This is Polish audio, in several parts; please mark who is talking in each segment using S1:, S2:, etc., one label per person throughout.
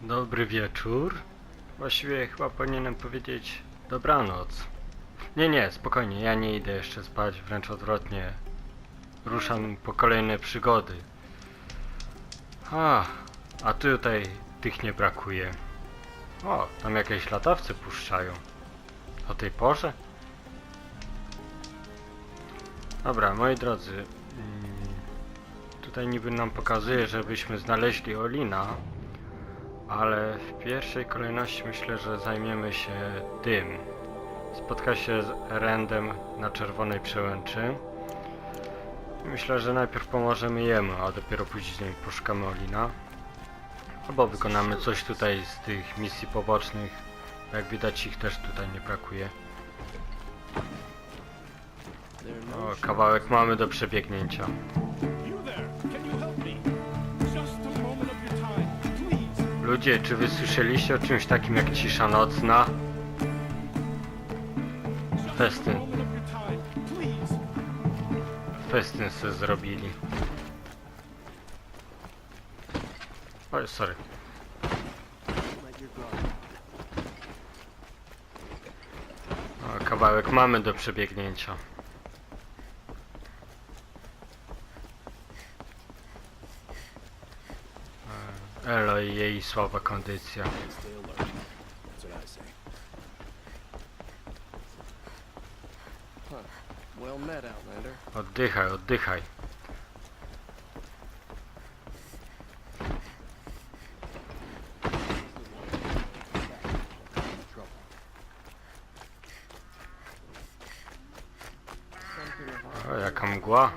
S1: Dobry wieczór. Właściwie chyba powinienem powiedzieć dobranoc. Nie, spokojnie, ja nie idę jeszcze spać, wręcz odwrotnie. Ruszam po kolejne przygody. A tutaj tych nie brakuje. O, tam jakieś latawce puszczają. O tej porze? Dobra, moi drodzy. Tutaj niby nam pokazuje, żebyśmy znaleźli Olina. Ale w pierwszej kolejności myślę, że zajmiemy się tym. Spotka się z Erendem na czerwonej przełęczy. Myślę, że najpierw pomożemy jemu, a dopiero później poszukamy Olina. Albo wykonamy coś tutaj z tych misji pobocznych. Jak widać, ich też tutaj nie brakuje. O, kawałek mamy do przebiegnięcia. Ludzie, czy wy słyszeliście o czymś takim jak cisza nocna? Festyn se zrobili. Oj, sorry. O, kawałek mamy do przebiegnięcia. Aloy i jej słaba kondycja. Oddychaj, oddychaj. O, jaka mgła.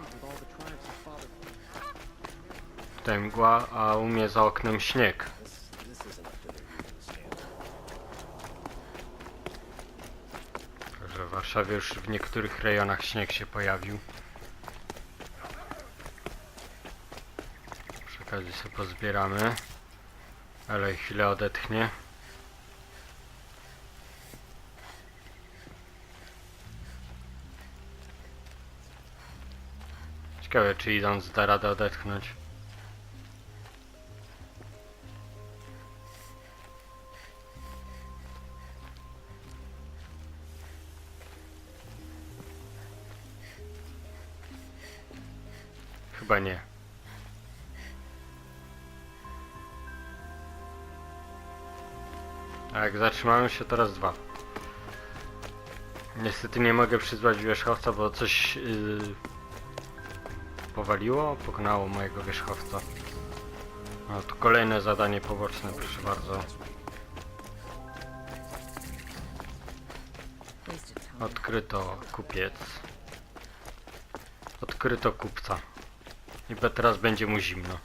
S1: Tutaj mgła, a u mnie za oknem śnieg. Także w Warszawie już w niektórych rejonach śnieg się pojawił. Przy okazji sobie pozbieramy. Ale chwilę odetchnie. Ciekawe, czy idąc da radę odetchnąć. Chyba nie. A jak zatrzymałem się, to raz dwa. Niestety nie mogę przyzwać wierzchowca, bo coś powaliło, pokonało mojego wierzchowca. No to kolejne zadanie poboczne, proszę bardzo. Odkryto kupiec. Odkryto kupca. I teraz będzie mu zimno.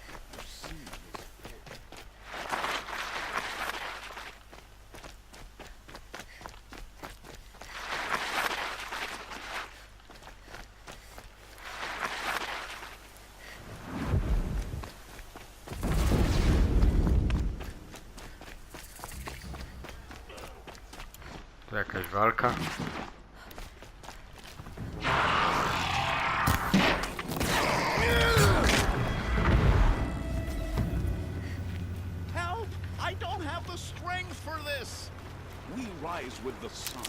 S1: Tu jakaś walka.
S2: With the sun.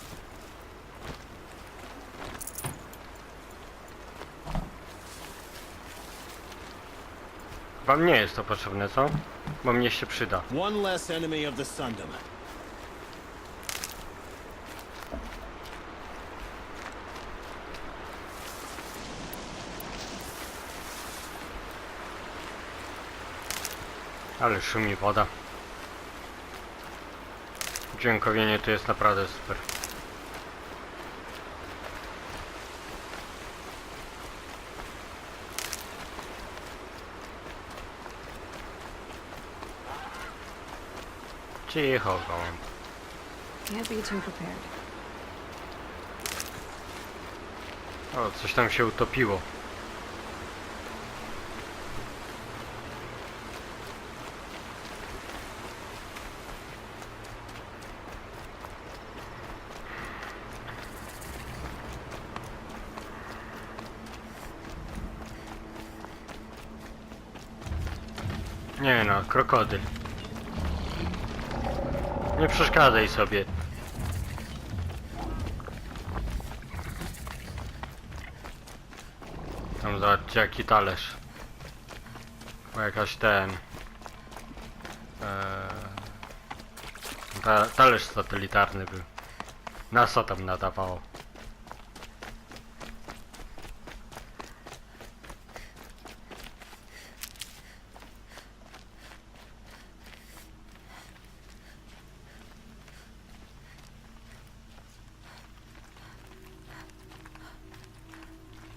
S1: Wam nie jest to potrzebne, co? Bo mnie się przyda.
S2: One less enemy of the Sundom.
S1: Ale szumi woda. Dźwiękowienie tu jest naprawdę super. Cicho, gołąb.
S3: Can't be too prepared.
S1: O, coś tam się utopiło. Nie no, krokodyl. Nie przeszkadzaj sobie. Tam zobaczcie jaki talerz. Bo jakaś ten... talerz satelitarny był. NASA tam nadawało.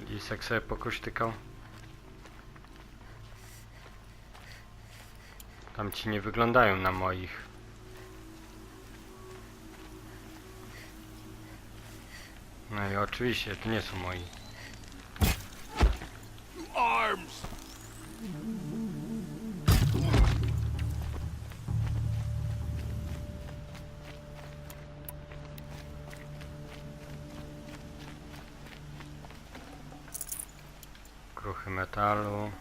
S1: Lisek sobie pokuśtykał. Tam ci nie wyglądają na moich. No i oczywiście, to nie są moi.
S2: Arms!
S1: Kruchy metalu.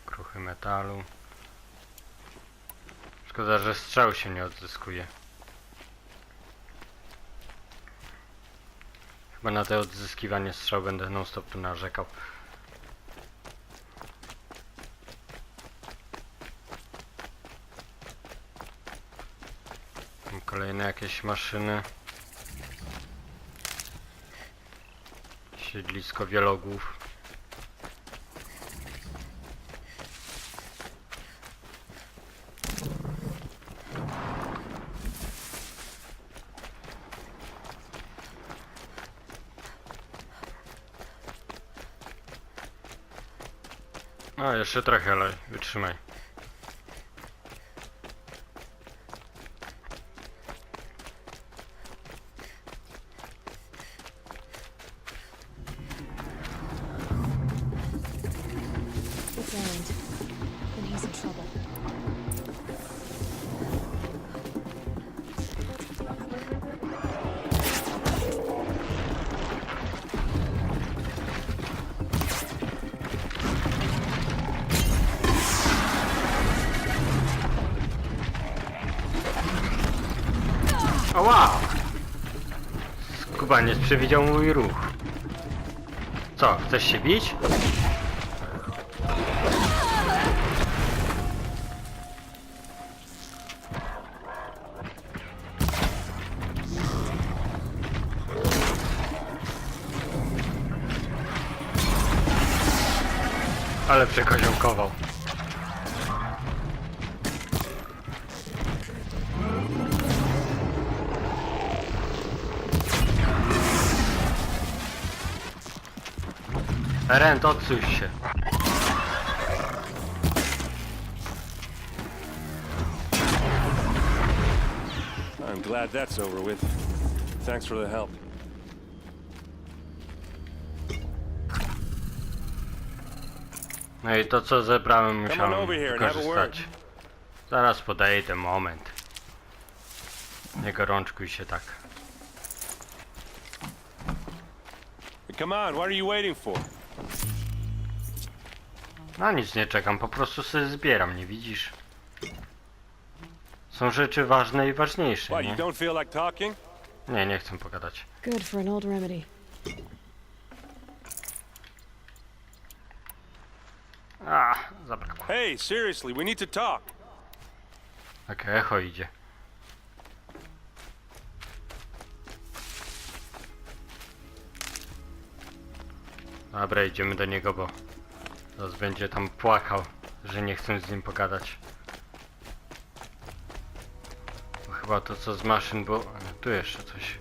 S1: Kruchy metalu. Szkoda, że strzał się nie odzyskuje. Chyba na te odzyskiwanie strzał będę non stop tu narzekał. Tam kolejne jakieś maszyny. Siedlisko wielogłów. No, jeszcze trochę, ale wytrzymaj.
S3: It's Erend. And he's in trouble.
S1: O wow! Skubaniec przewidział mój ruch. Co, chcesz się bić? Ale przekoziołkował. Erend, odsuń się.
S4: I'm glad that's over with. Thanks for the help.
S1: No i to co zebrałem
S4: Come on
S1: musiałem
S4: over here and have a
S1: wykorzystać. Zaraz podejdę, moment. Nie gorączkuj się tak.
S4: Come on, what are you waiting for?
S1: Na nic nie czekam, po prostu sobie zbieram, nie widzisz? Są rzeczy ważne i ważniejsze,
S4: What, you
S1: nie?
S4: don't feel like talking?
S1: Nie, nie chcę pogadać.
S3: Good for an old remedy.
S1: A, zabrakło.
S4: Hey, seriously, we need to talk.
S1: Takie echo idzie. Dobra, idziemy do niego, bo zaraz będzie tam płakał, że nie chcę z nim pogadać. Bo chyba to co z maszyn, bo tu jeszcze coś.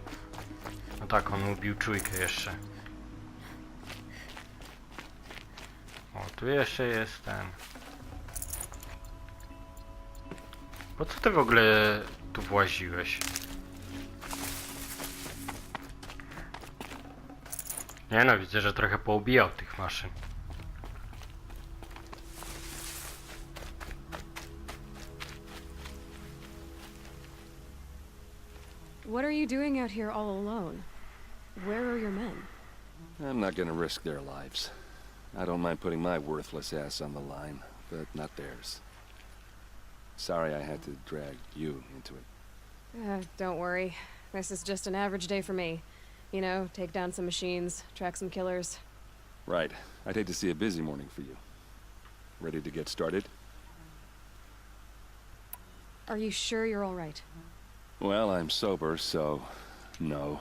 S1: No tak, on ubił czujkę jeszcze. O, tu jeszcze jest ten. Po co ty w ogóle tu właziłeś? Nie no, widzę, że trochę poubijał tych maszyn.
S3: What are you doing out here all alone? Where are your men?
S5: I'm not gonna risk their lives. I don't mind putting my worthless ass on the line, but not theirs. Sorry I had to drag you into it.
S3: Don't worry. This is just an average day for me. You know, take down some machines, track some killers.
S5: Right. I'd hate to see a busy morning for you. Ready to get started?
S3: Are you sure you're all right?
S5: Well, I'm sober, so no.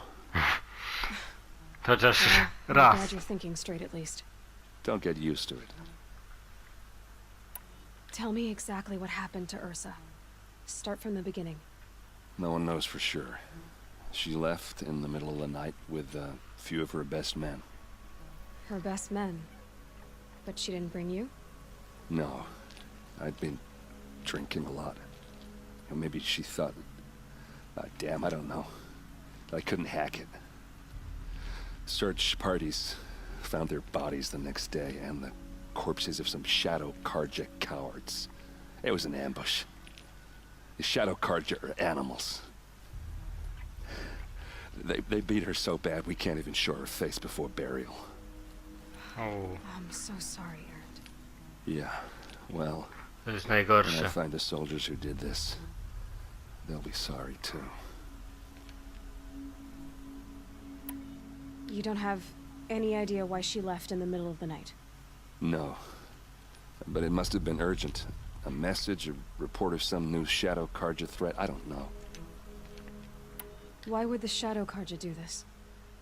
S1: Chociaż
S3: I'm
S1: raz.
S3: glad you're thinking straight at least.
S5: Don't get used to it.
S3: Tell me exactly what happened to Ersa. Start from the beginning.
S5: No one knows for sure. She left in the middle of the night with a few of her best men.
S3: Her best men. But she didn't bring you?
S5: No. I'd been drinking a lot. Or maybe she thought... damn, I don't know. I couldn't hack it. Search parties found their bodies the next day and the corpses of some shadow Carja cowards. It was an ambush. The shadow Carja are animals. They beat her so bad we can't even show her face before burial.
S1: O,
S3: I'm so sorry, Erend.
S5: Yeah, well,
S1: to jest
S5: when I
S1: najgorsze.
S5: find the soldiers who did this, they'll be sorry too.
S3: You don't have any idea why she left in the middle of the night?
S5: No. But it must have been urgent. A message, a report of some new shadow Carja threat, I don't know.
S3: Why would the Shadow Carja do this?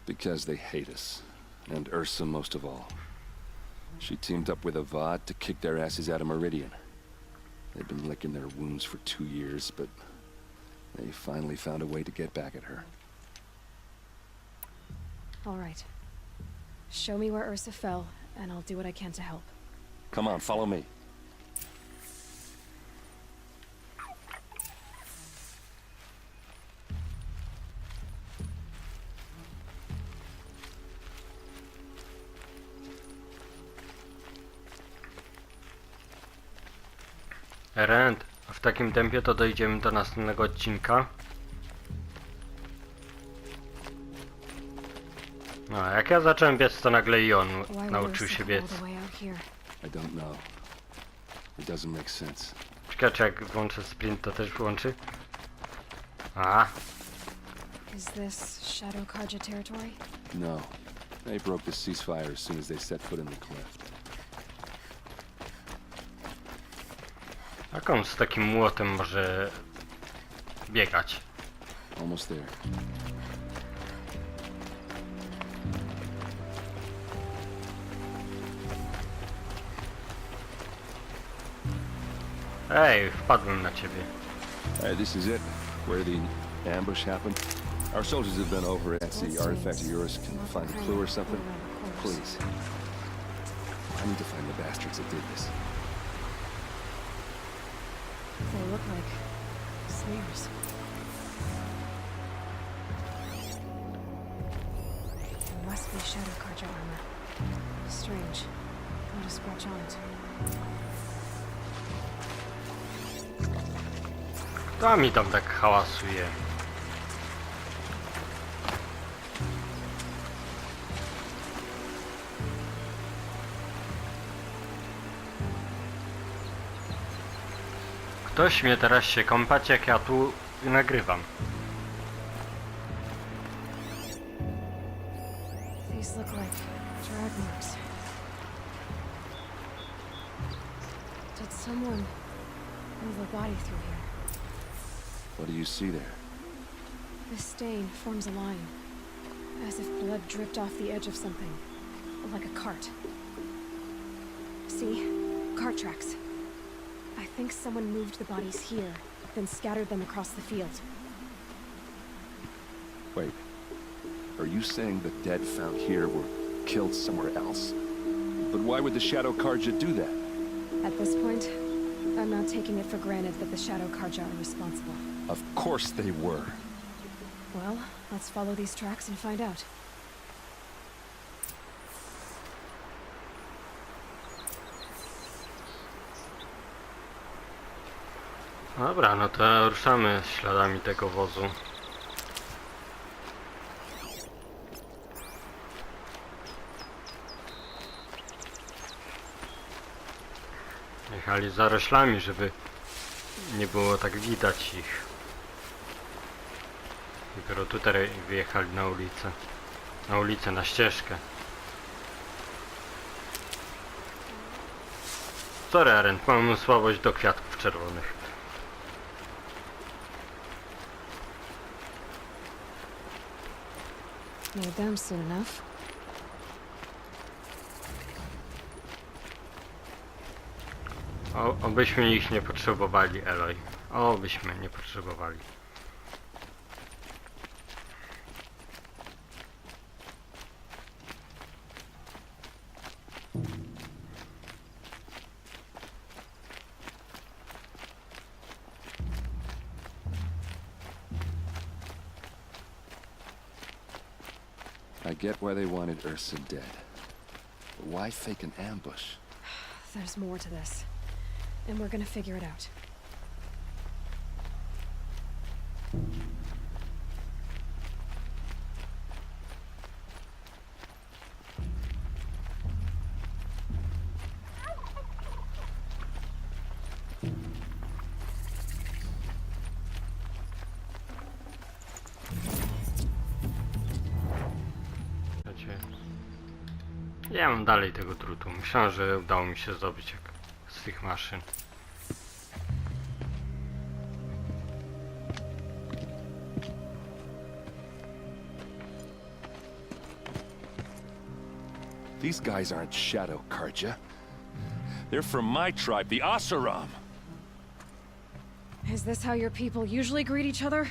S5: Because they hate us. And Ersa most of all. She teamed up with Avad to kick their asses out of Meridian. They've been licking their wounds for 2 years, but they finally found a way to get back at her.
S3: All right. Show me where Ersa fell, and I'll do what I can to help.
S5: Come on, follow me.
S1: Erend, w takim tempie to dojdziemy do następnego odcinka. No, jak ja zacząłem biec, to nagle i on
S3: Why would
S1: nauczył
S3: Ersa
S1: się
S3: come all
S1: biec.
S3: the way out here?
S5: I don't know. It doesn't make sense.
S1: Ciekawe, czy jak włączę sprint, to też włączy. A,
S3: Is this Shadow Carja territory?
S5: No. They broke the ceasefire as soon as they set foot in the cleft.
S1: jak on z takim młotem może biegać?
S5: Almost there.
S1: Ej, wpadłem na ciebie.
S5: Alright, this is it. Where the ambush happened. Our soldiers have been over at the artifact of yours. Can you find a clue or something? Please. I need to find the bastards that did this.
S3: They look like snares. It must be Shadow Carja armor. Strange. Not a scratch on it.
S1: To mi tam tak hałasuje. Ktoś mnie teraz się kąpać, jak ja tu nagrywam.
S3: These look like drag marks. Did someone move a body through here?
S5: What do you see there?
S3: This stain forms a line, as if blood dripped off the edge of something, like a cart. See? Cart tracks. I think someone moved the bodies here, then scattered them across the field.
S5: Wait. Are you saying the dead found here were killed somewhere else? But why would the Shadow Carja do that?
S3: At this point, I'm not taking it for granted that the Shadow Carja are responsible.
S5: Of course they were.
S3: Well, let's follow these tracks and find out.
S1: Dobra, no to ruszamy śladami tego wozu. Jechali zaroślami, żeby nie było tak widać ich. Dopiero tutaj wyjechali na ulicę. Na ulicę, na ścieżkę. Sorry, Eren, mam słabość do kwiatków czerwonych.
S3: Need them soon enough.
S1: Obyśmy ich nie potrzebowali, Aloy. Obyśmy nie potrzebowali.
S5: I get why they wanted Ersa dead. But why fake an ambush?
S3: There's more to this. And we're gonna figure it out.
S1: Ja mam dalej tego drutu. Myślałem, że udało mi się zdobyć z tych maszyn.
S5: These guys aren't Shadow Carja.
S4: They're from my tribe, the Oseram.
S3: Is this how your people usually greet each other?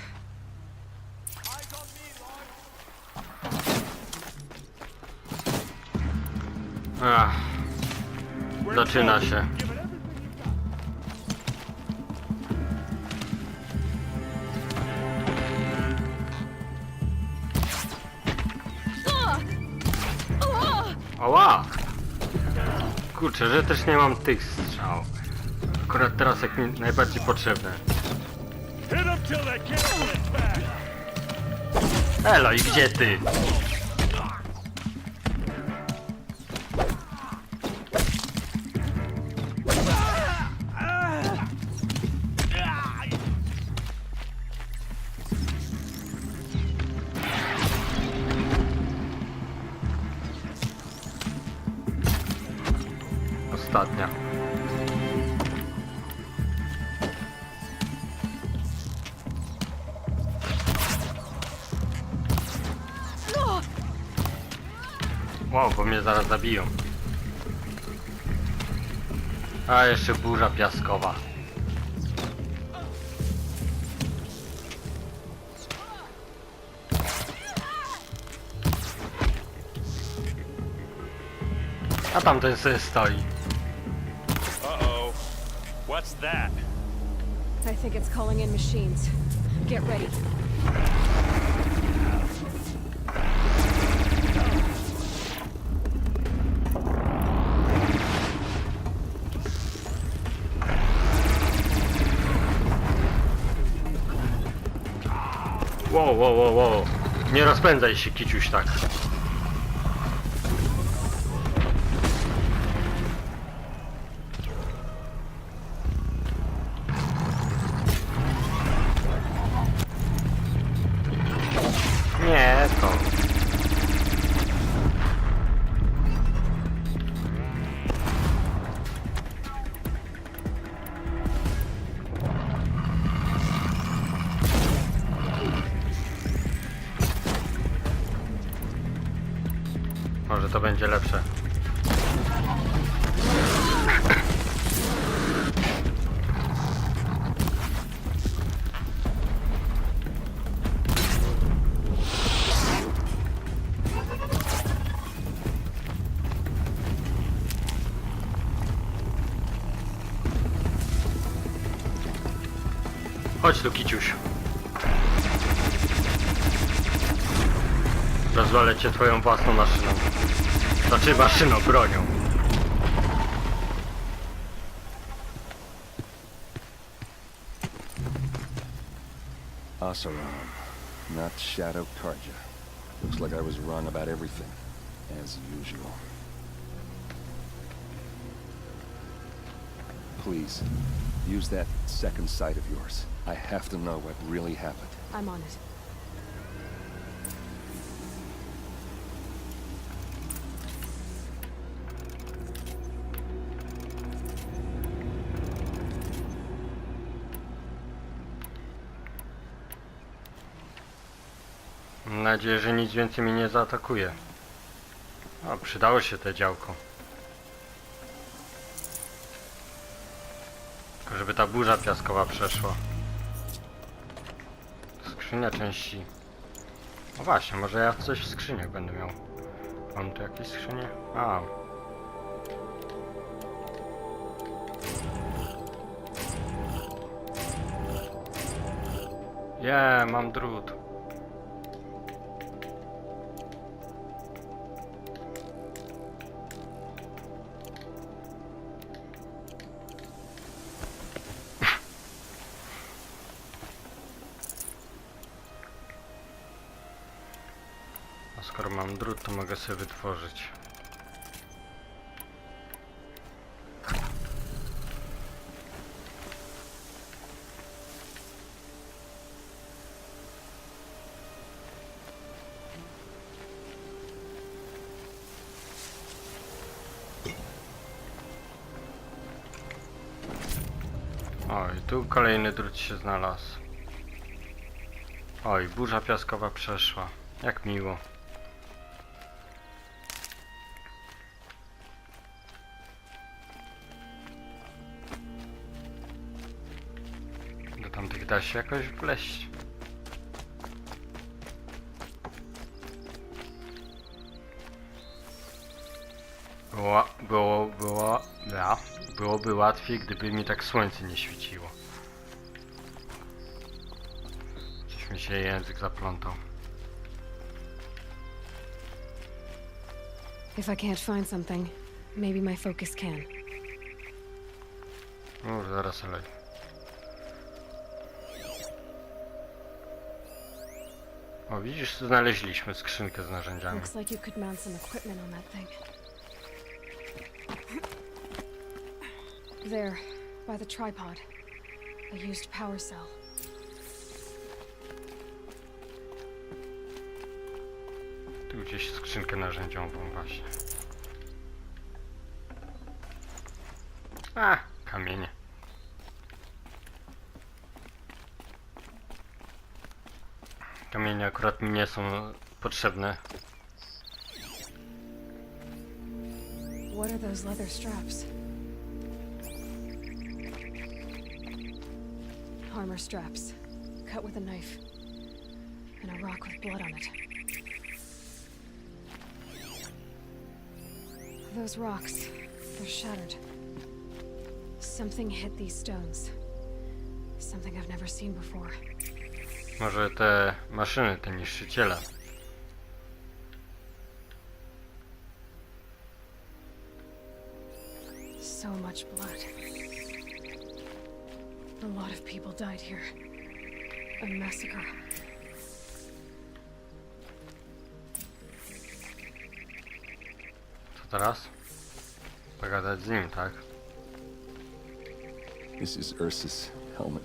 S1: Ach, zaczyna się. Oła! Kurczę, że też nie mam tych strzał. Akurat teraz jak mi najbardziej potrzebne. Elo, i gdzie ty? Ostatnia. Wow, bo mnie zaraz zabiją. A jeszcze burza piaskowa. A tamten sobie stoi.
S4: Uh-oh. What's that?
S3: I think it's calling in machines. Get ready.
S1: Wow, wow, wow, wow. Nie rozpędzaj się, kiciuś, tak. Nie, to. Może to będzie lepsze. Chodź tu, kiciuś. Rozwalę cię twoją własną maszyną. Znaczy maszyną, bronią.
S5: Oseram, not Shadow Carja. Looks like I was wrong about everything, as usual. Please, use that second sight of yours. I have to know what really happened.
S3: I'm on it.
S1: Mam nadzieję, że nic więcej mnie nie zaatakuje. O, przydało się te działko. Tylko żeby ta burza piaskowa przeszła. Skrzynia części. No właśnie, może ja coś w skrzyniach będę miał. Mam tu jakieś skrzynie? A. Mam drut. A skoro mam drut, to mogę sobie wytworzyć. Oj, tu kolejny drut się znalazł. Oj, burza piaskowa przeszła. Jak miło. Do tamtych da się jakoś wleść. Byłoby łatwiej, gdyby mi tak słońce nie świeciło. Coś mi się język zaplątał.
S3: If I can't find something, maybe my focus can.
S1: Zaraz Aloy. O, widzisz, znaleźliśmy skrzynkę z narzędziami.
S3: Looks like you could mount some equipment on that thing. There, by the tripod. A used power cell.
S1: Tu gdzieś skrzynkę narzędziową właśnie. A, kamienie. Kamienie akurat mi nie są potrzebne.
S3: What are those leather straps? Armor straps, cut with a knife, and a rock with blood on it. Those rocks, they're shattered. Something hit these stones. Something I've never seen before.
S1: Może te maszyny, te niszczyciele.
S3: So much blood. A lot of people died here. A massacre.
S1: Co teraz? Pogadać z nim, tak?
S5: This is Ersa's helmet.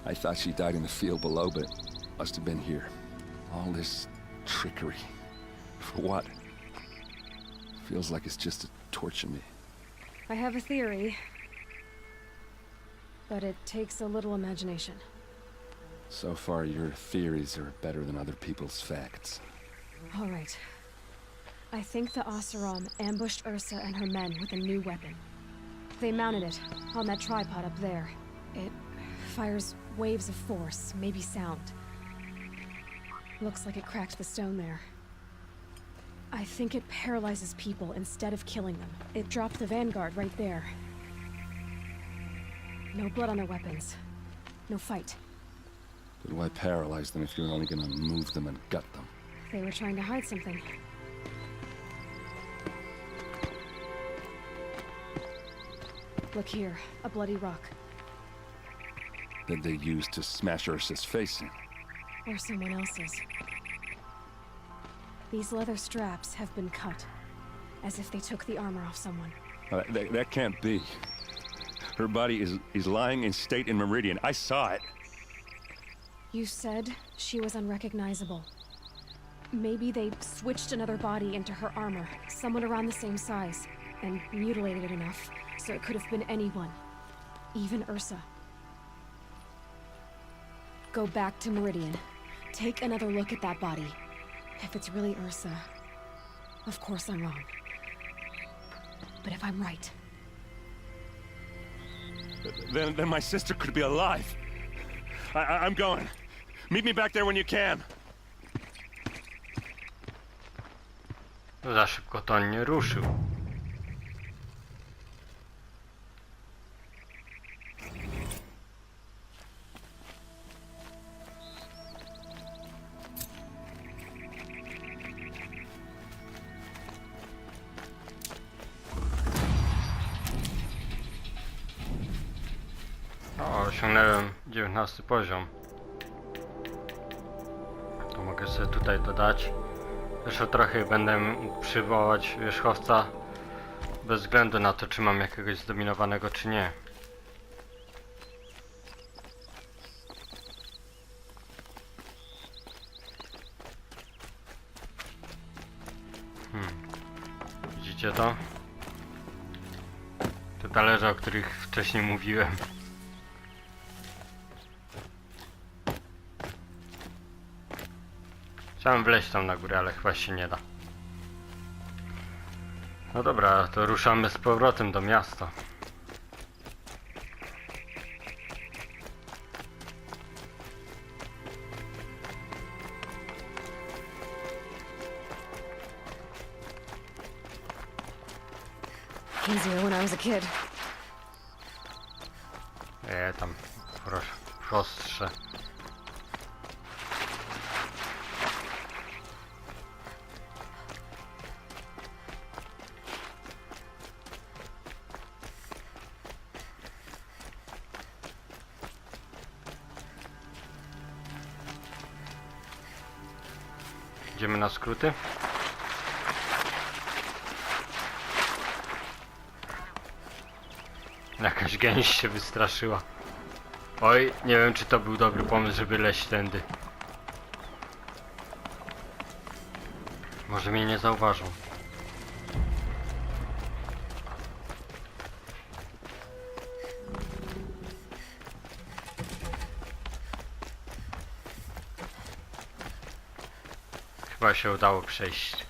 S5: I thought she died in the field below, but must have been here. All this trickery. For what? Feels like it's just to torture me.
S3: I have a theory, but it takes a little imagination.
S5: So far, your theories are better than other people's facts.
S3: All right. I think the Oseram ambushed Ersa and her men with a new weapon. They mounted it on that tripod up there. It fires waves of force, maybe sound. Looks like it cracked the stone there. I think it paralyzes people instead of killing them. It dropped the vanguard right there. No blood on their weapons. No fight.
S5: But why paralyze them if you're only gonna move them and gut them?
S3: They were trying to hide something. Look here, a bloody rock.
S5: That they used to smash Ursa's face in.
S3: Or someone else's. These leather straps have been cut, as if they took the armor off someone.
S5: That can't be. Her body is lying in state in Meridian. I saw it.
S3: You said she was unrecognizable. Maybe they switched another body into her armor, someone around the same size, and mutilated it enough so it could have been anyone, even Ersa. Go back to Meridian. Take another look at that body. If it's really Ersa, of course I'm wrong. But if I'm right,
S4: Then my sister could be alive. I'm going. Meet me back there when you can.
S1: Za szybko to on nie ruszył. O, osiągnąłem 19 poziom. To mogę sobie tutaj dodać. Jeszcze trochę będę mógł przywołać wierzchowca bez względu na to, czy mam jakiegoś zdominowanego, czy nie. Widzicie to? Te talerze, o których wcześniej mówiłem. Chciałem wleźć tam na górę, ale chyba się nie da. No dobra, to ruszamy z powrotem do miasta.
S3: easier when I was a kid.
S1: Tam prostsze. Idziemy na skróty. Jakaś gęś się wystraszyła. Oj, nie wiem, czy to był dobry pomysł, żeby leźć tędy. Może mnie nie zauważą. Chyba się udało przejść.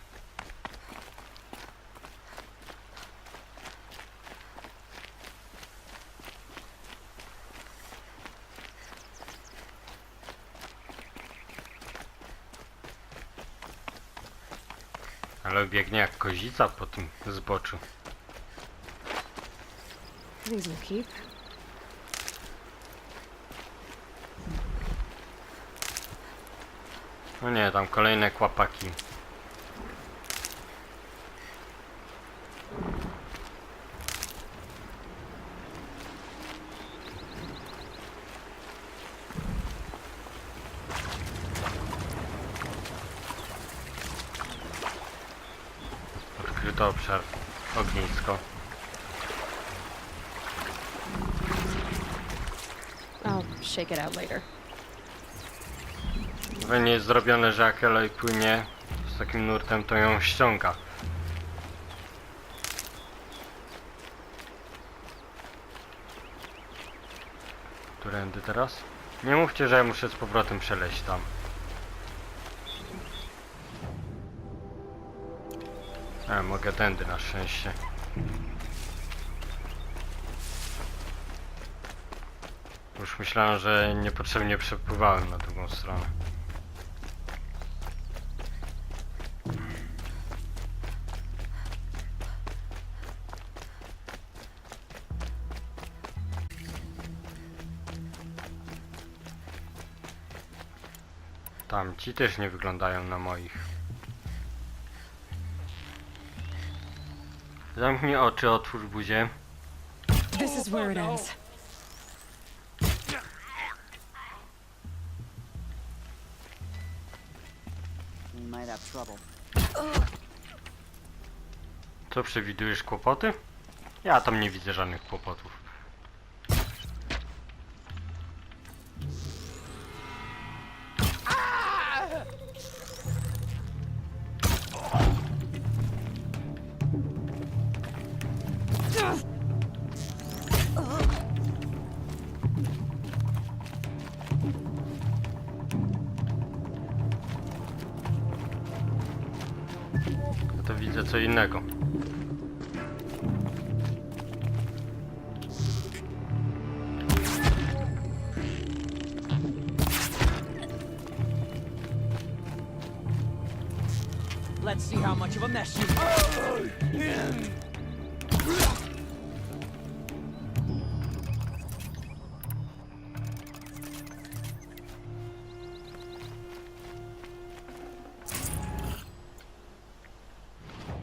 S1: Ale biegnie jak kozica po tym zboczu.
S3: These will keep.
S1: No nie, tam kolejne kłapaki. Odkryto obszar ognisko.
S3: I'll shake it out later.
S1: Nie jest zrobione, że jak Aloy płynie z takim nurtem, to ją ściąga. Którędy teraz? Nie mówcie, że ja muszę z powrotem przeleźć tam. Mogę tędy na szczęście. Już myślałem, że niepotrzebnie przepływałem na drugą stronę. Tam ci też nie wyglądają na moich. Zamknij oczy, otwórz buzię.
S3: This is where it ends.
S6: We might have trouble.
S1: Co, przewidujesz kłopoty? Ja tam nie widzę żadnych kłopotów. co innego.
S6: Let's see how much of a mess you.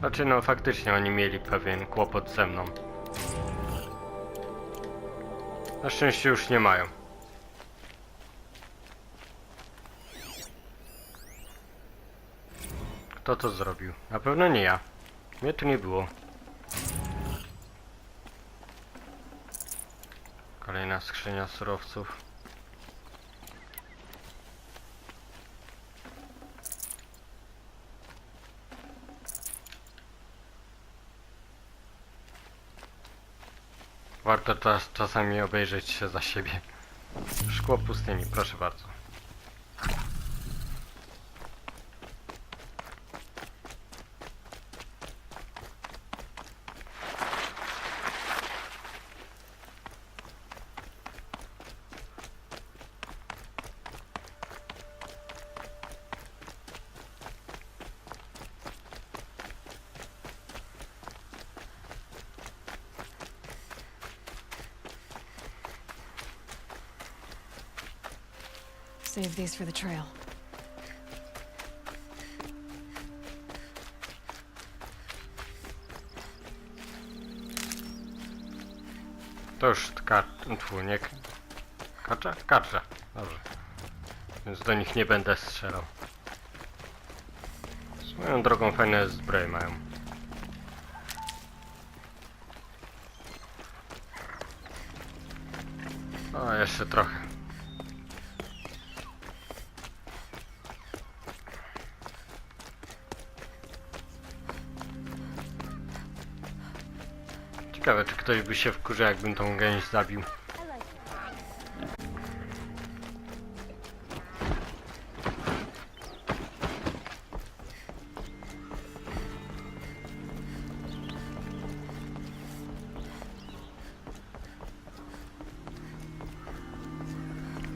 S1: Znaczy no faktycznie oni mieli pewien kłopot ze mną. Na szczęście już nie mają. Kto to zrobił? Na pewno nie ja. Mnie tu nie było. Kolejna skrzynia surowców. Warto czasami obejrzeć się za siebie. Szkło pustyni, proszę bardzo.
S3: Save these for the trail.
S1: To już nie kacza? Kacza. Dobrze. Więc do nich nie będę strzelał. Swoją drogą fajne zbroje mają. O, jeszcze trochę. Ciekawe, czy ktoś by się wkurzył, jakbym tą gęś zabił.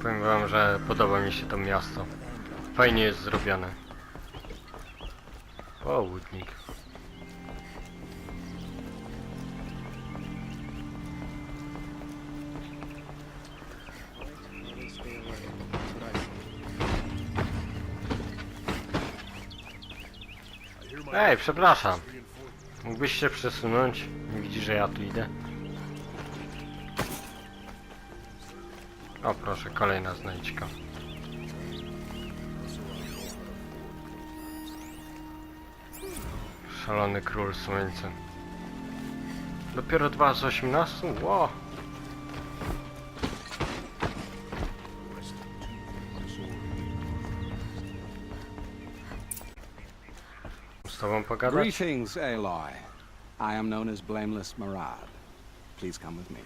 S1: Powiem wam, że podoba mi się to miasto. Fajnie jest zrobione. O, łódnik. Ej, przepraszam. Mógłbyś się przesunąć? Nie widzisz, że ja tu idę? O proszę, kolejna znajdźka. Szalony król słońca. Dopiero 2 z 18? Ło! Z tobą pogadać?
S7: Greetings, Aloy. I am known as Blameless Marad. Please come with me.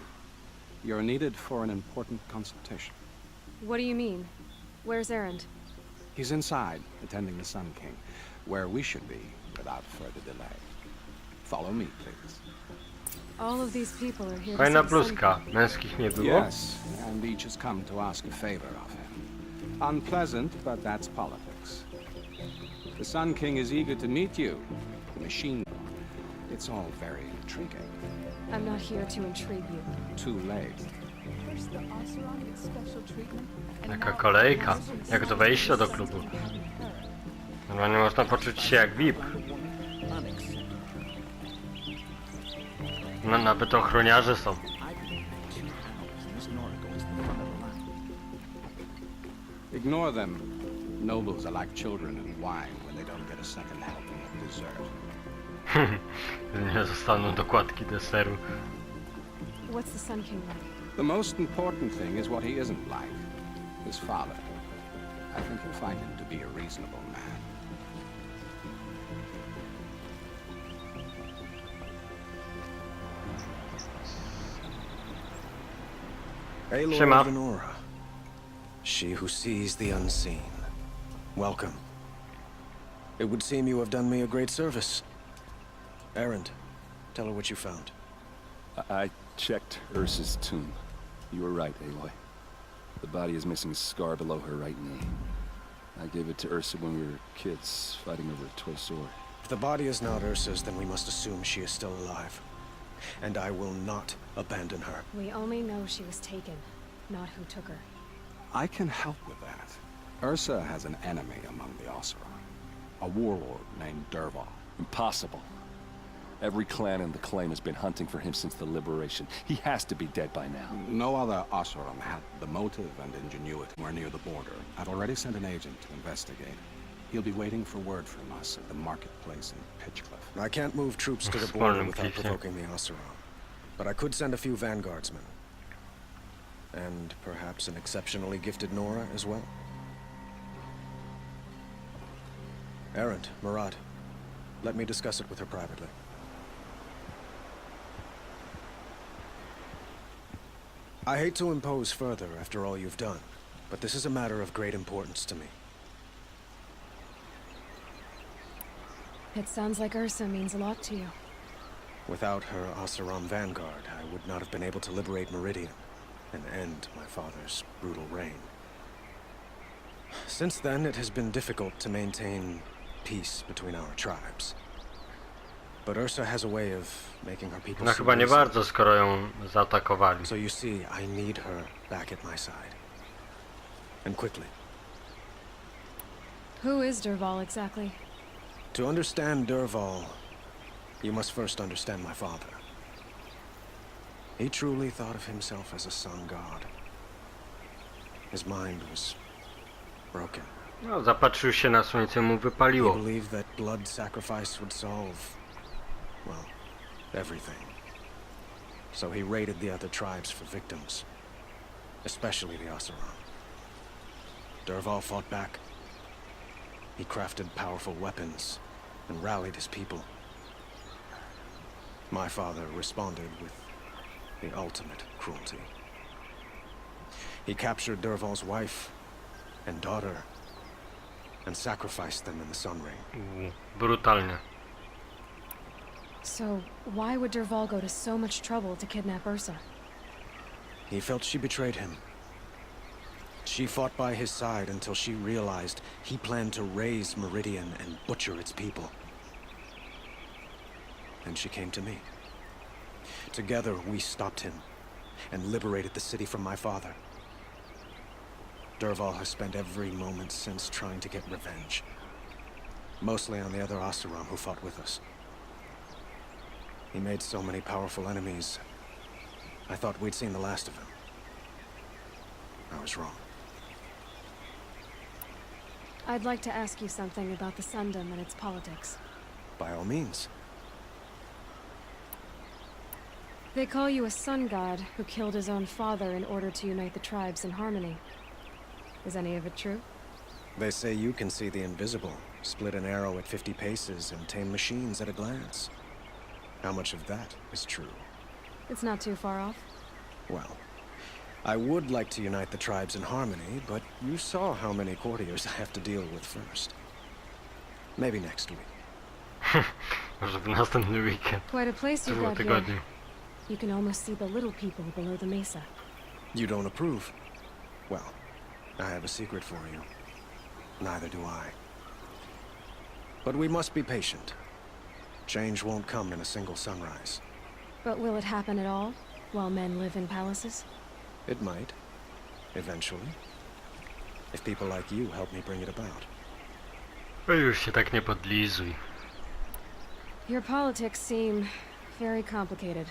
S7: You're needed for an important consultation.
S3: What do you mean? Where's Erend?
S7: He's inside, attending the Sun King, where we should be without further delay. Follow me, please.
S3: All of these people are here to
S1: Fajna
S3: see the Sun
S1: bluzka. Męskich nie było?
S7: Yes, and each has come to ask a favor of him. Unpleasant, but that's politics. The Sun King is eager to meet you. The machine. It's all very intriguing.
S3: King. I'm not here to intrigue you.
S7: Too late.
S1: Jaka kolejka. Jak do wejścia do klubu. Normalnie można poczuć się jak VIP. No nawet ochroniarze są.
S7: Ignore them. Nobles are like children in wine when they don't get a second helping of dessert.
S1: Nie zostaną dokładki deseru.
S3: What's the Sun King like?
S7: The most important thing is what he isn't like. His father. I think you'll find him to be a reasonable man.
S2: Aloy
S1: Siema.
S2: of Venora. She who sees the unseen. Welcome. It would seem you have done me a great service. Erend, tell her what you found.
S5: I checked Ursa's tomb. You were right, Aloy. The body is missing a scar below her right knee. I gave it to Ersa when we were kids, fighting over a toy sword.
S2: If the body is not Ursa's, then we must assume she is still alive. And I will not abandon her.
S3: We only know she was taken, not who took her.
S7: I can help with that. Ersa has an enemy among the Oseram. A warlord named Dervahl.
S5: Impossible. Every clan in the claim has been hunting for him since the liberation. He has to be dead by now.
S7: No other Oseram had the motive and ingenuity. We're near the border. I've already sent an agent to investigate. He'll be waiting for word from us at the marketplace in Pitchcliff.
S2: I can't move troops to the border without provoking the Oseram. But I could send a few vanguardsmen. And perhaps an exceptionally gifted Nora as well. Erend, Murad, let me discuss it with her privately. I hate to impose further after all you've done, but this is a matter of great importance to me.
S3: It sounds like Ersa means a lot to you.
S2: Without her Oseram vanguard, I would not have been able to liberate Meridian and end my father's brutal reign. Since then, it has been difficult to maintain peace between our tribes. But Ersa has a way of making her people
S1: No chyba nie bardzo, skoro ją zaatakowali.
S2: So you see, I need her back at my side. And quickly.
S3: Who is Dervahl exactly?
S2: To understand Dervahl, you must first understand my father. He truly thought of himself as a sun god. His mind was broken.
S1: No, zapatrzył się na słońce, mu
S2: He
S1: wypaliło.
S2: believed that blood sacrifice would solve, well, everything. So he raided the other tribes for victims, especially the Oseram. Dervahl fought back. He crafted powerful weapons and rallied his people. My father responded with the ultimate cruelty. He captured Dervahl's wife and daughter and sacrificed them in the Sun Ring.
S1: Brutalnie.
S3: So, why would Dervahl go to so much trouble to kidnap Ersa?
S2: He felt she betrayed him. She fought by his side until she realized he planned to raise Meridian and butcher its people. And she came to me. Together, we stopped him and liberated the city from my father. Dervahl has spent every moment since trying to get revenge. Mostly on the other Oseram who fought with us. He made so many powerful enemies. I thought we'd seen the last of him. I was wrong.
S3: I'd like to ask you something about the Sundom and its politics.
S2: By all means.
S3: They call you a sun god who killed his own father in order to unite the tribes in harmony. Is any of it true?
S2: They say you can see the invisible, split an arrow at 50 paces, and tame machines at a glance. How much of that is true?
S3: It's not too far off.
S2: Well, I would like to unite the tribes in harmony, but you saw how many courtiers I have to deal with first. Maybe next week.
S1: Może w następny weekend.
S3: Quite a place you've
S1: W
S3: got here.
S1: tygodniu.
S3: You can almost see the little people below the mesa.
S2: You don't approve? Well, I have a secret for you. Neither do I. But we must be patient. Change won't come in a single sunrise.
S3: But will it happen at all, while men live in palaces?
S2: It might. Eventually. If people like you help me bring it about.
S1: O, już się tak nie podlizuj.
S3: Your politics seem very complicated.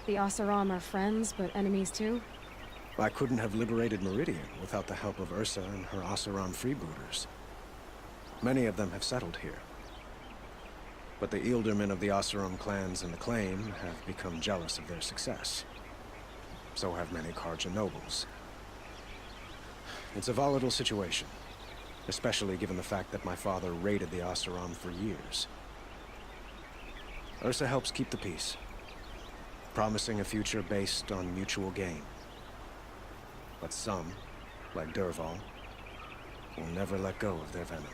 S3: The Oseram are friends, but enemies too?
S2: I couldn't have liberated Meridian without the help of Ersa and her Oseram freebooters. Many of them have settled here. But the Ealdormen of the Oseram clans in the claim have become jealous of their success. So have many Carja nobles. It's a volatile situation, especially given the fact that my father raided the Oseram for years. Ersa helps keep the peace, promising a future based on mutual gain. But some, like Dervahl, will never let go of their venom.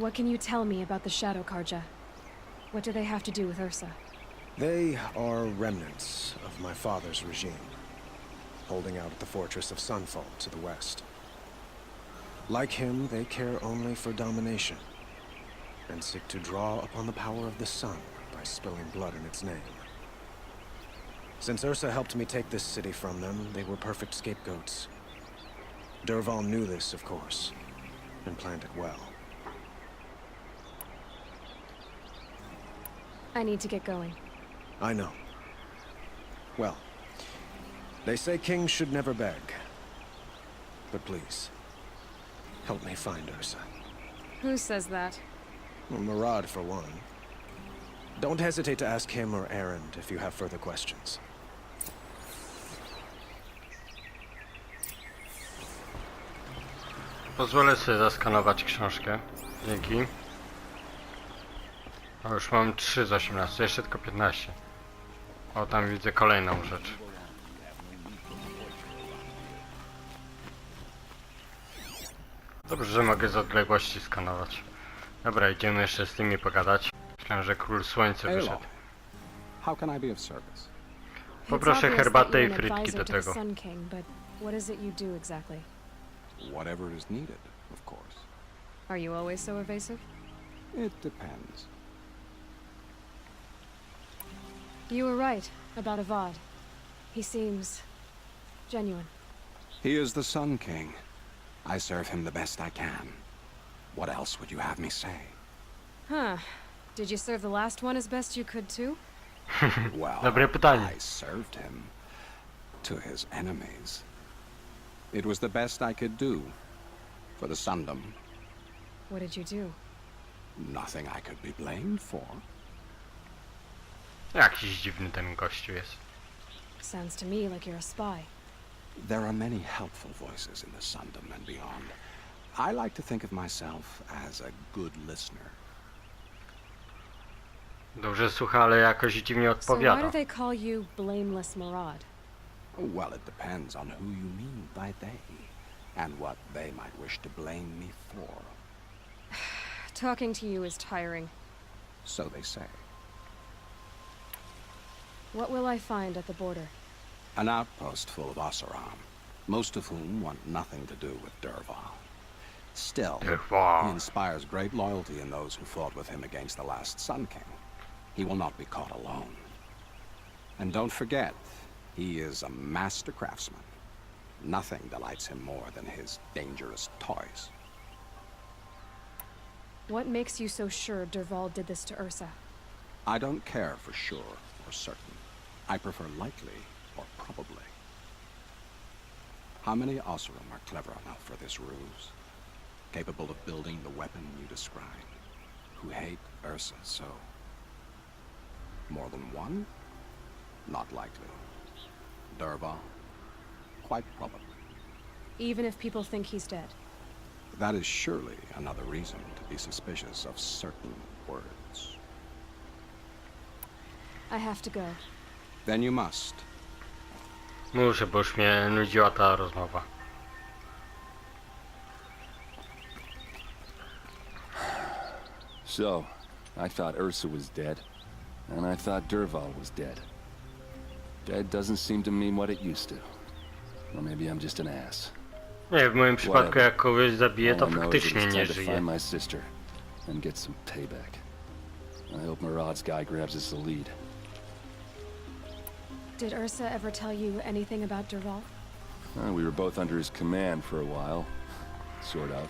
S3: What can you tell me about the Shadow Carja? What do they have to do with Ersa?
S2: They are remnants of my father's regime, holding out at the fortress of Sunfall to the west. Like him, they care only for domination, and seek to draw upon the power of the sun by spilling blood in its name. Since Ersa helped me take this city from them, they were perfect scapegoats. Dervahl knew this, of course, and planned it well.
S3: I need to get going.
S2: I know. Well, they say kings should never beg. But please, help me find Ersa.
S3: Who says that?
S2: Well, Murad, for one. Don't hesitate to ask him or Erend if you have further questions.
S1: Pozwolę sobie zaskanować książkę. Dzięki. O, już mam 3 z 18, jeszcze tylko 15. O, tam widzę kolejną rzecz. Dobrze, że mogę z odległości skanować. Dobra, idziemy jeszcze z tymi pogadać. Myślałem, że Król Słońca
S7: Aloy,
S1: wyszedł.
S7: how can I be of service?
S1: Poproszę
S3: It's obvious
S1: herbatę
S3: that
S1: i
S3: you're an
S1: frytki
S3: advisor
S1: do
S3: to the
S1: tego.
S3: Sun King, but what is it you do exactly?
S7: Whatever is needed, of course.
S3: Are you always so evasive?
S7: It depends.
S3: You were right about Avad. He seems genuine.
S7: He is the Sun King. I serve him the best I can. What else would you have me say?
S3: Huh. Did you serve the last one as best you could too?
S7: Well,
S1: Dobre pytanie.
S7: I served him to his enemies. It was the best I could do for the Sundom.
S3: What did you do?
S7: Nothing I could be blamed for.
S1: Jakiś dziwny ten gościu jest.
S3: Sounds to me like you're a spy.
S7: There are many helpful voices in the Sundom and beyond. I like to think of myself as a good listener.
S1: Dobrze słucha, ale jakoś dziwnie
S3: So why do
S1: odpowiada.
S3: they call you Blameless Murad?
S7: Well, it depends on who you mean by they, and what they might wish to blame me for.
S3: Talking to you is tiring.
S7: So they say.
S3: What will I find at the border?
S7: An outpost full of Oseram, most of whom want nothing to do with Dervahl. Still,
S1: Dervahl.
S7: he inspires great loyalty in those who fought with him against the last Sun King. He will not be caught alone. And don't forget, he is a master craftsman. Nothing delights him more than his dangerous toys.
S3: What makes you so sure Dervahl did this to Ersa?
S7: I don't care for sure or certain. I prefer likely or probably. How many Oseram are clever enough for this ruse? Capable of building the weapon you describe? Who hate Ersa so? More than one? Not likely. Dervahl? Quite probably.
S3: Even if people think he's dead.
S7: That is surely another reason to be suspicious of certain words.
S3: I have to go.
S7: Then you must.
S1: Muszę, bo już mnie nudziła ta rozmowa.
S5: So, I thought Ersa was dead, and I thought Dervahl was dead. Dead doesn't seem to mean what it used to. Or maybe I'm just an ass.
S1: Nie, w moim przypadku jak kogoś zabiję, to
S5: All I know is that
S1: faktycznie
S5: it's
S1: nie
S5: time to
S1: żyje.
S5: find my sister and get some payback. I hope Murad's guy grabs us the lead.
S3: Did Ersa ever tell you anything about Dervahl?
S5: We were both under his command for a while, sort of.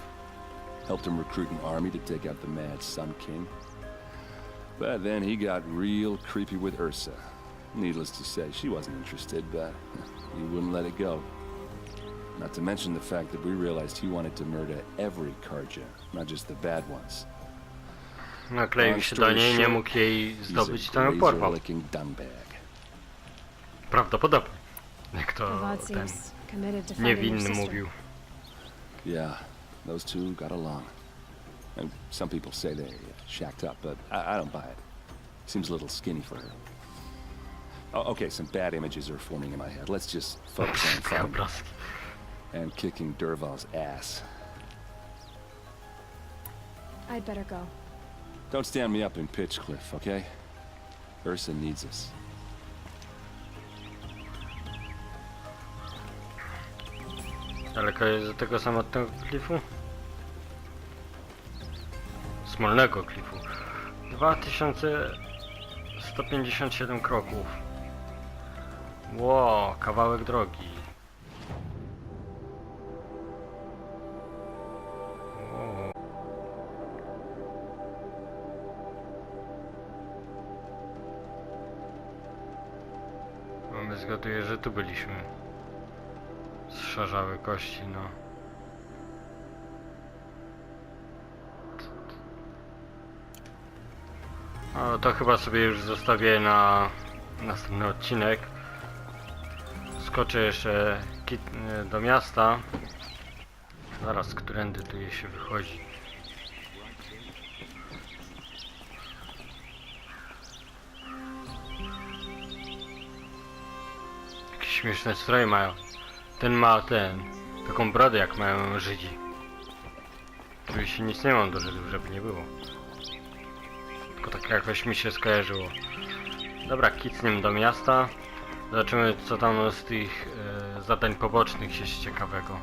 S5: Helped him recruit an army to take out the mad Sun King. But then he got real creepy with Ersa. Needless to say, she wasn't interested, but he wouldn't let it go. Not to mention the fact that we realized he wanted to murder every Carja, not just the bad ones.
S1: Nakleił się do niej, nie mógł jej zdobyć, to ją porwał. Prawdopodobnie. Jak to
S3: Avad
S1: ten
S3: seems committed to finding your
S1: niewinny
S3: sister.
S1: mówił.
S5: Yeah, those two got along. And some people say they shacked up, but I don't buy it. Seems a little skinny for her. Oh, okay, some bad images are forming in my head. Let's just focus on finding
S1: Obrazki.
S5: and kicking Dervahl's ass.
S3: I'd better go.
S5: Don't stand me up in Pitchcliff, okay? Ersa needs us.
S1: Daleko jest do tego samotnego klifu? Smolnego klifu. 2157 kroków. Ło, kawałek drogi. Ło. Mamy zgaduję, że tu byliśmy. Zszarzały kości, no. No to chyba sobie już zostawię na następny odcinek. Skoczę jeszcze do miasta. Zaraz, którędy tu się wychodzi. Jakieś śmieszne stroje mają. Ten ma taką brodę jak mają Żydzi. Oczywiście nic nie mam do Żydów, żeby nie było. Tylko tak jakoś mi się skojarzyło. Dobra, kicniem do miasta. Zobaczymy, co tam z tych zadań pobocznych jest ciekawego.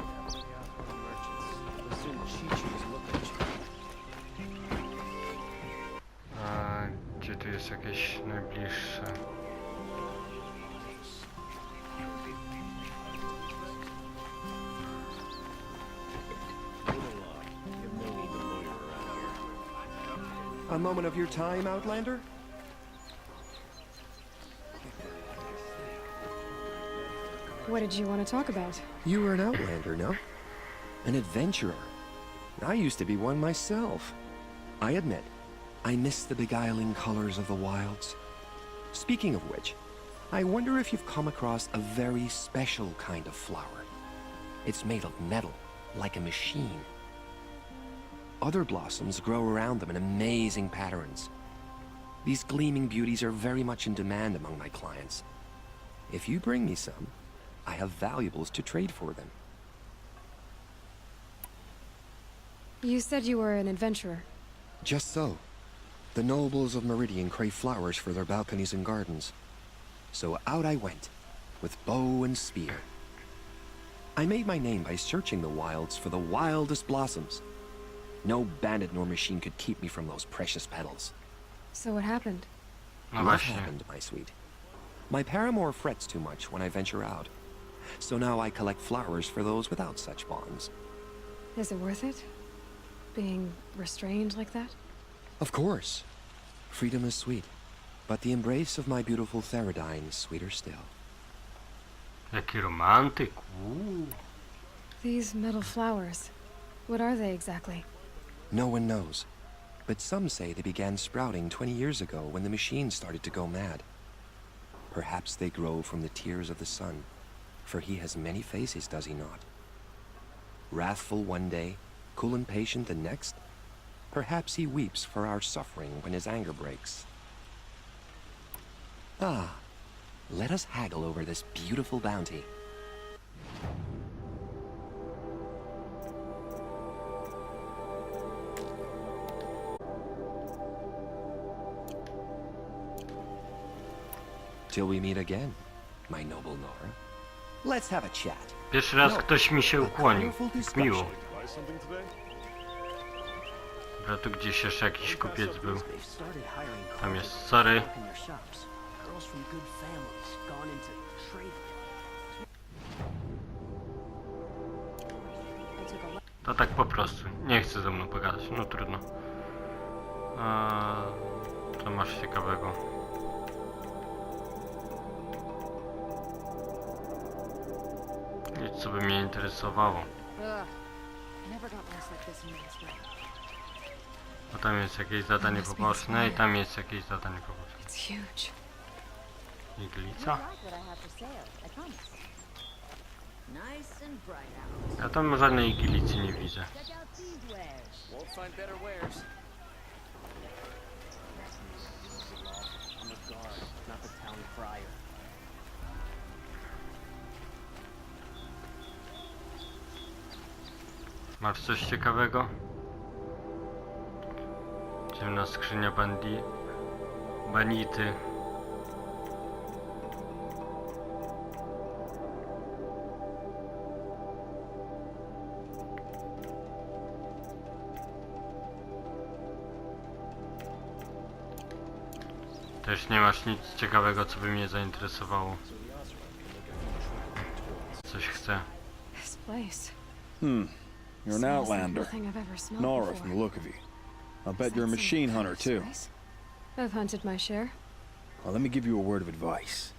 S1: A gdzie tu jest jakieś najbliższe?
S8: A moment of your time, Outlander?
S3: What did you want to talk about?
S8: You were an Outlander, no? An adventurer. I used to be one myself. I admit, I miss the beguiling colors of the wilds. Speaking of which, I wonder if you've come across a very special kind of flower. It's made of metal, like a machine. Other blossoms grow around them in amazing patterns. These gleaming beauties are very much in demand among my clients. If you bring me some, I have valuables to trade for them.
S3: You said you were an adventurer.
S8: Just so. The nobles of Meridian crave flowers for their balconies and gardens. So out I went, with bow and spear. I made my name by searching the wilds for the wildest blossoms. No bandit nor machine could keep me from those precious petals.
S3: So what happened?
S1: No
S8: What
S1: właśnie.
S8: happened, my sweet? My paramour frets too much when I venture out. So now I collect flowers for those without such bonds.
S3: Is it worth it? Being restrained like that?
S8: Of course. Freedom is sweet. But the embrace of my beautiful Theradine is sweeter still.
S1: Jaki romantyk.
S3: These metal flowers. What are they exactly?
S8: No one knows. But some say they began sprouting 20 years ago when the machine started to go mad. Perhaps they grow from the tears of the sun, for he has many faces, does he not? Wrathful one day, cool and patient the next. Perhaps he weeps for our suffering when his anger breaks. Ah, let us haggle over this beautiful bounty. Till we meet again, my noble Nora. Let's have a chat.
S1: Pierwszy raz ktoś mi się ukłonił. Jak miło. Dobra, tu gdzieś jeszcze jakiś kupiec był. Tam jest, sorry. To tak po prostu. Nie chce ze mną pogadać. No trudno. Co masz ciekawego? Nic, co by mnie interesowało. A tam jest jakieś zadanie poboczne i tam jest jakieś zadanie poboczne.
S3: It's huge.
S1: Iglica? Ja tam żadnej iglicy nie widzę. Masz coś ciekawego? Ciemna skrzynia banity. Też nie masz nic ciekawego, co by mnie zainteresowało. Coś chcę.
S3: This place.
S9: You're an
S3: Smells like
S9: outlander.
S3: nothing I've ever smelled
S9: Nora
S3: before.
S9: from the look of you. I'll bet
S3: Is
S9: you're a
S3: that
S9: machine
S3: some
S9: hunter too.
S3: spice? I've hunted my share.
S9: Well, let me give you a word of advice.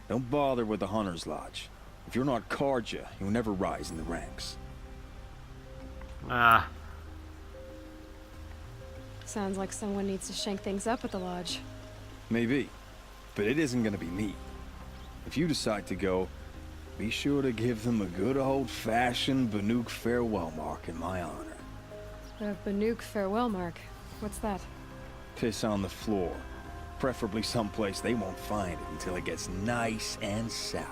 S9: Don't bother with the Hunter's Lodge. If you're not Carja, you'll never rise in the ranks.
S3: Sounds like someone needs to shank things up at the lodge.
S9: Maybe. But it isn't gonna be me. If you decide to go, be sure to give them a good old-fashioned Banuk farewell mark in my honor.
S3: The Banuk farewell mark. What's that?
S9: Piss on the floor. Preferably someplace they won't find it until it gets nice and sour.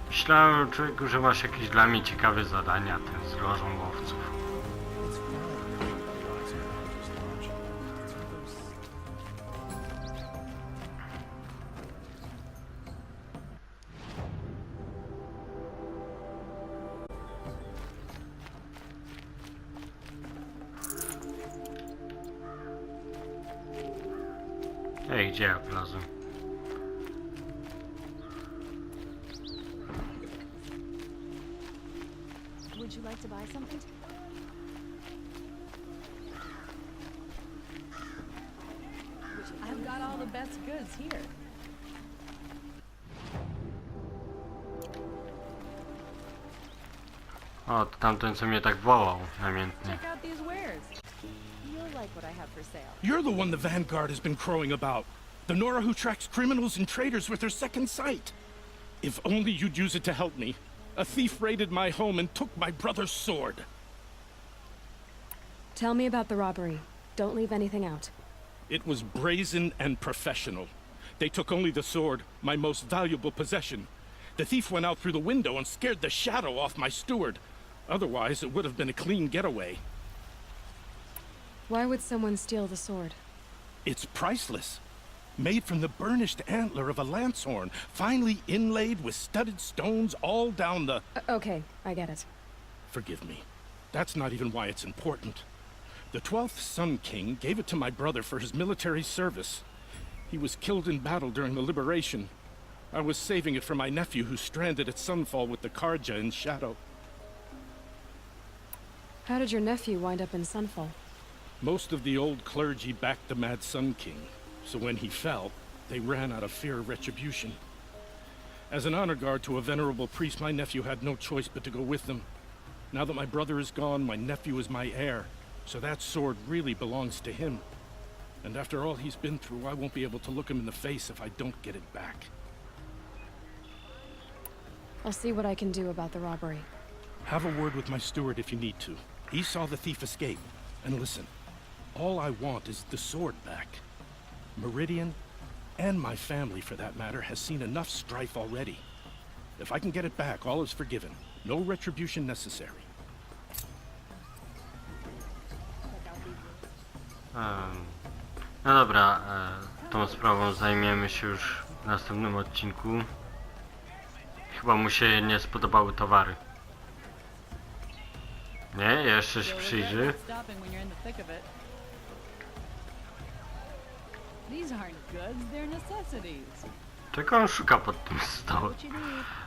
S1: Myślałem, człowieku, że masz jakieś dla mnie ciekawe zadania, ten z lożą łowców. Ej, gdzie ja wlazłem?
S3: Would you like to buy something?
S6: I've got all the best goods here.
S1: O, to tamten, co mnie tak wołał namiętnie.
S6: Check out these wares. You'll like what I have for sale.
S10: You're the one the Vanguard has been crowing about. The Nora who tracks criminals and traitors with her second sight. If only you'd use it to help me. A thief raided my home and took my brother's sword.
S3: Tell me about the robbery. Don't leave anything out.
S10: It was brazen and professional. They took only the sword, my most valuable possession. The thief went out through the window and scared the shadow off my steward. Otherwise, it would have been a clean getaway.
S3: Why would someone steal the sword?
S10: It's priceless. Made from the burnished antler of a lancehorn, finely inlaid with studded stones all down the...
S3: Okay, I get it.
S10: Forgive me. That's not even why it's important. The 12th Sun King gave it to my brother for his military service. He was killed in battle during the liberation. I was saving it for my nephew who's stranded at Sunfall with the Carja in Shadow.
S3: How did your nephew wind up in Sunfall?
S10: Most of the old clergy backed the Mad Sun King, so when he fell, they ran out of fear of retribution. As an honor guard to a venerable priest, my nephew had no choice but to go with them. Now that my brother is gone, my nephew is my heir, so that sword really belongs to him. And after all he's been through, I won't be able to look him in the face if I don't get it back.
S3: I'll see what I can do about the robbery.
S10: Have a word with my steward if you need to. He saw the thief escape. And listen, all I want is the sword back. Meridian, and my family for that matter, has seen enough strife already. If I can get it back, all is forgiven. No retribution necessary.
S1: No dobra, tą sprawą zajmiemy się już w następnym odcinku. Chyba mu się nie spodobały towary. Nie? Jeszcze się przyjrzy.
S6: Stopping when you're in the thick of it. These aren't goods, they're necessities.
S1: Czego on szuka pod tym stołem?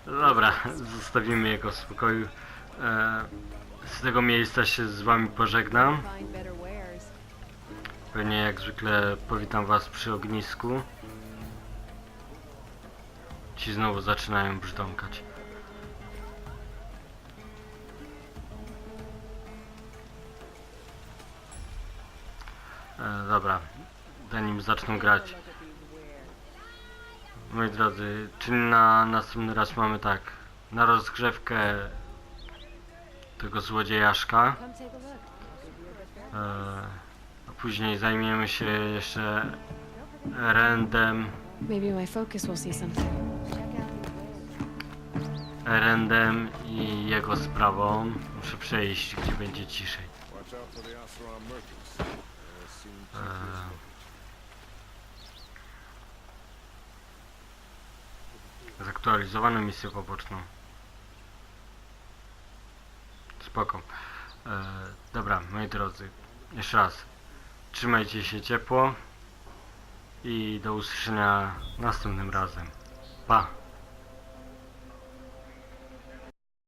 S1: Dobra, zostawimy jego w spokoju. Z tego miejsca się z wami pożegnam.
S6: Find better wares.
S1: Pewnie jak zwykle powitam was przy ognisku. Ci znowu zaczynają brzdąkać. Dobra, zanim zaczną grać. Moi drodzy, czyli na następny raz mamy tak, na rozgrzewkę tego złodziejaszka. A później zajmiemy się jeszcze Erendem.
S3: Maybe my focus will see something.
S1: Erendem i jego sprawą. Muszę przejść, gdzie będzie ciszej. Zaktualizowano misję poboczną. Spoko. Dobra, moi drodzy, jeszcze raz. Trzymajcie się ciepło i do usłyszenia następnym razem. Pa!